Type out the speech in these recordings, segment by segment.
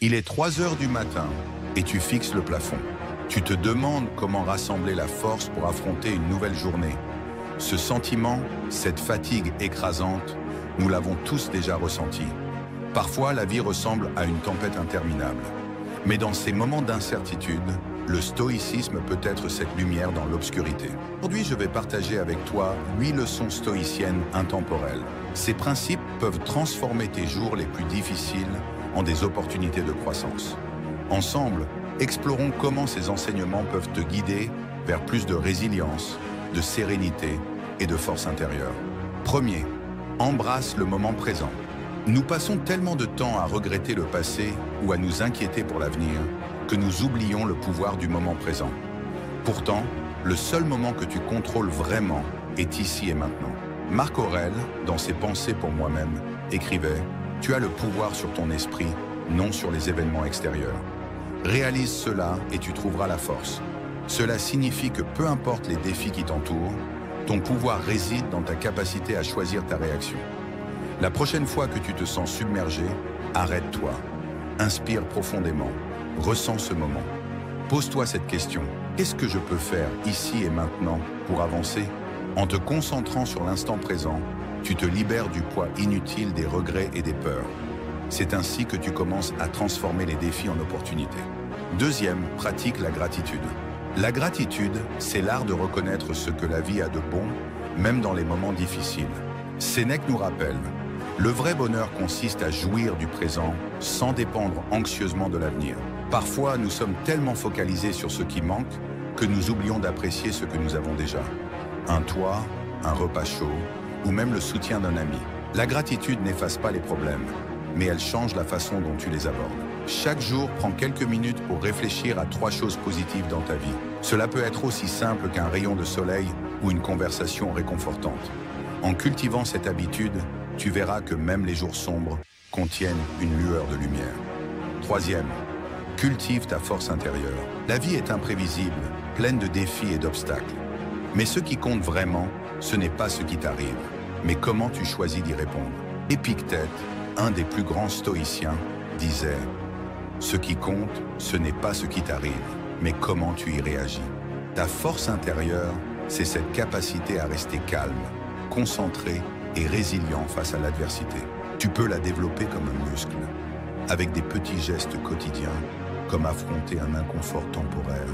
Il est 3 heures du matin et tu fixes le plafond. Tu te demandes comment rassembler la force pour affronter une nouvelle journée. Ce sentiment, cette fatigue écrasante, nous l'avons tous déjà ressenti. Parfois, la vie ressemble à une tempête interminable. Mais dans ces moments d'incertitude, le stoïcisme peut être cette lumière dans l'obscurité. Aujourd'hui, je vais partager avec toi 8 leçons stoïciennes intemporelles. Ces principes peuvent transformer tes jours les plus difficiles en des opportunités de croissance. Ensemble, explorons comment ces enseignements peuvent te guider vers plus de résilience, de sérénité et de force intérieure. Premier, embrasse le moment présent. Nous passons tellement de temps à regretter le passé ou à nous inquiéter pour l'avenir que nous oublions le pouvoir du moment présent. Pourtant, le seul moment que tu contrôles vraiment est ici et maintenant. Marc Aurèle, dans ses Pensées pour moi-même, écrivait « Tu as le pouvoir sur ton esprit, non sur les événements extérieurs. Réalise cela et tu trouveras la force. Cela signifie que peu importe les défis qui t'entourent, ton pouvoir réside dans ta capacité à choisir ta réaction. La prochaine fois que tu te sens submergé, arrête-toi, inspire profondément, ressens ce moment. Pose-toi cette question, qu'est-ce que je peux faire ici et maintenant pour avancer? En te concentrant sur l'instant présent, tu te libères du poids inutile des regrets et des peurs. C'est ainsi que tu commences à transformer les défis en opportunités. Deuxième, pratique la gratitude. La gratitude, c'est l'art de reconnaître ce que la vie a de bon, même dans les moments difficiles. Sénèque nous rappelle, le vrai bonheur consiste à jouir du présent sans dépendre anxieusement de l'avenir. Parfois, nous sommes tellement focalisés sur ce qui manque que nous oublions d'apprécier ce que nous avons déjà. Un toit, un repas chaud ou même le soutien d'un ami. La gratitude n'efface pas les problèmes, mais elle change la façon dont tu les abordes. Chaque jour, prends quelques minutes pour réfléchir à 3 choses positives dans ta vie. Cela peut être aussi simple qu'un rayon de soleil ou une conversation réconfortante. En cultivant cette habitude, tu verras que même les jours sombres contiennent une lueur de lumière. Troisième, cultive ta force intérieure. La vie est imprévisible, pleine de défis et d'obstacles. Mais ce qui compte vraiment, ce n'est pas ce qui t'arrive, mais comment tu choisis d'y répondre. Épictète, un des plus grands stoïciens, disait « Ce qui compte, ce n'est pas ce qui t'arrive, mais comment tu y réagis. » Ta force intérieure, c'est cette capacité à rester calme, concentré et résilient face à l'adversité. Tu peux la développer comme un muscle, avec des petits gestes quotidiens, comme affronter un inconfort temporaire,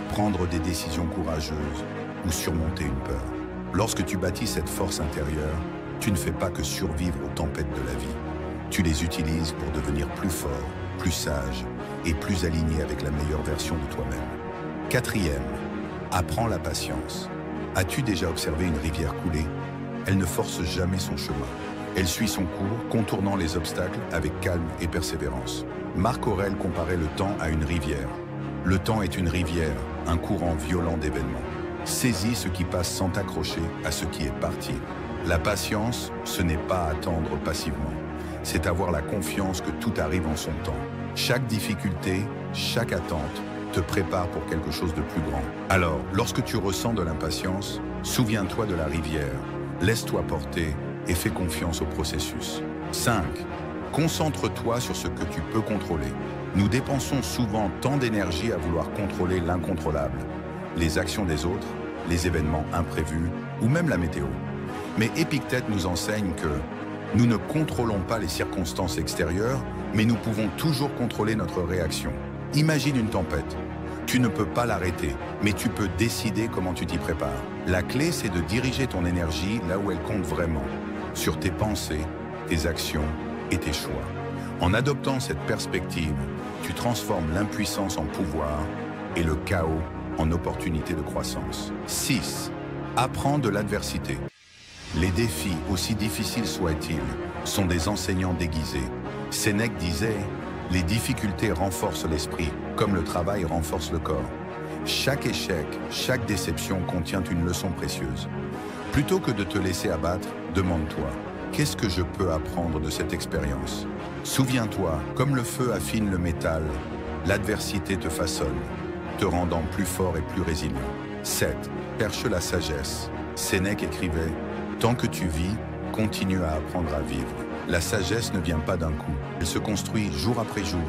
prendre des décisions courageuses ou surmonter une peur. Lorsque tu bâtis cette force intérieure, tu ne fais pas que survivre aux tempêtes de la vie. Tu les utilises pour devenir plus fort, plus sage et plus aligné avec la meilleure version de toi-même. Quatrième, apprends la patience. As-tu déjà observé une rivière couler? Elle ne force jamais son chemin. Elle suit son cours, contournant les obstacles avec calme et persévérance. Marc Aurèle comparait le temps à une rivière. Le temps est une rivière, un courant violent d'événements. Saisis ce qui passe sans t'accrocher à ce qui est parti. La patience, ce n'est pas attendre passivement. C'est avoir la confiance que tout arrive en son temps. Chaque difficulté, chaque attente te prépare pour quelque chose de plus grand. Alors, lorsque tu ressens de l'impatience, souviens-toi de la rivière. Laisse-toi porter et fais confiance au processus. 5. Concentre-toi sur ce que tu peux contrôler. Nous dépensons souvent tant d'énergie à vouloir contrôler l'incontrôlable, les actions des autres, les événements imprévus ou même la météo. Mais Épictète nous enseigne que nous ne contrôlons pas les circonstances extérieures, mais nous pouvons toujours contrôler notre réaction. Imagine une tempête. Tu ne peux pas l'arrêter, mais tu peux décider comment tu t'y prépares. La clé, c'est de diriger ton énergie là où elle compte vraiment, sur tes pensées, tes actions et tes choix. En adoptant cette perspective, tu transformes l'impuissance en pouvoir et le chaos en opportunité de croissance. 6. Apprends de l'adversité. Les défis, aussi difficiles soient-ils, sont des enseignants déguisés. Sénèque disait « Les difficultés renforcent l'esprit, comme le travail renforce le corps. » Chaque échec, chaque déception contient une leçon précieuse. Plutôt que de te laisser abattre, demande-toi « Qu'est-ce que je peux apprendre de cette expérience ?» Souviens-toi, comme le feu affine le métal, l'adversité te façonne, te rendant plus fort et plus résilient. 7. Cherche la sagesse. Sénèque écrivait « Tant que tu vis, continue à apprendre à vivre. La sagesse ne vient pas d'un coup. Elle se construit jour après jour,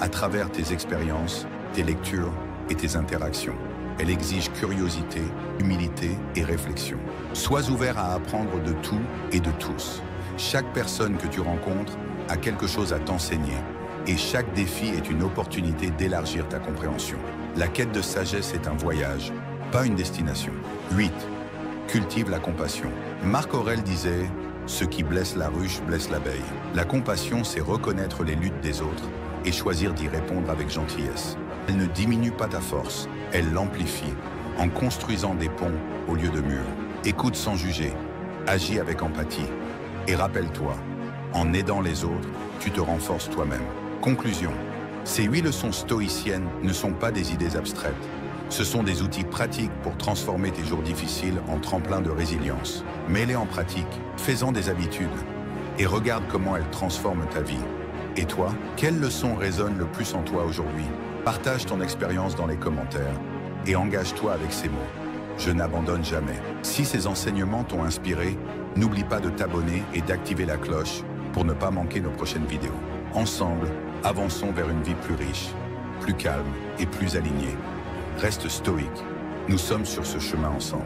à travers tes expériences, tes lectures et tes interactions. Elle exige curiosité, humilité et réflexion. Sois ouvert à apprendre de tout et de tous. Chaque personne que tu rencontres a quelque chose à t'enseigner et chaque défi est une opportunité d'élargir ta compréhension. La quête de sagesse est un voyage, pas une destination. 8. Cultive la compassion. Marc Aurèle disait « Ce qui blesse la ruche blesse l'abeille ». La compassion, c'est reconnaître les luttes des autres et choisir d'y répondre avec gentillesse. Elle ne diminue pas ta force, elle l'amplifie en construisant des ponts au lieu de murs. Écoute sans juger, agis avec empathie et rappelle-toi, en aidant les autres, tu te renforces toi-même. Conclusion. Ces 8 leçons stoïciennes ne sont pas des idées abstraites. Ce sont des outils pratiques pour transformer tes jours difficiles en tremplin de résilience. Mets-les en pratique, fais-en des habitudes et regarde comment elles transforment ta vie. Et toi, quelle leçon résonne le plus en toi aujourd'hui? Partage ton expérience dans les commentaires et engage-toi avec ces mots. Je n'abandonne jamais. Si ces enseignements t'ont inspiré, n'oublie pas de t'abonner et d'activer la cloche pour ne pas manquer nos prochaines vidéos. Ensemble, avançons vers une vie plus riche, plus calme et plus alignée. Reste stoïque. Nous sommes sur ce chemin ensemble.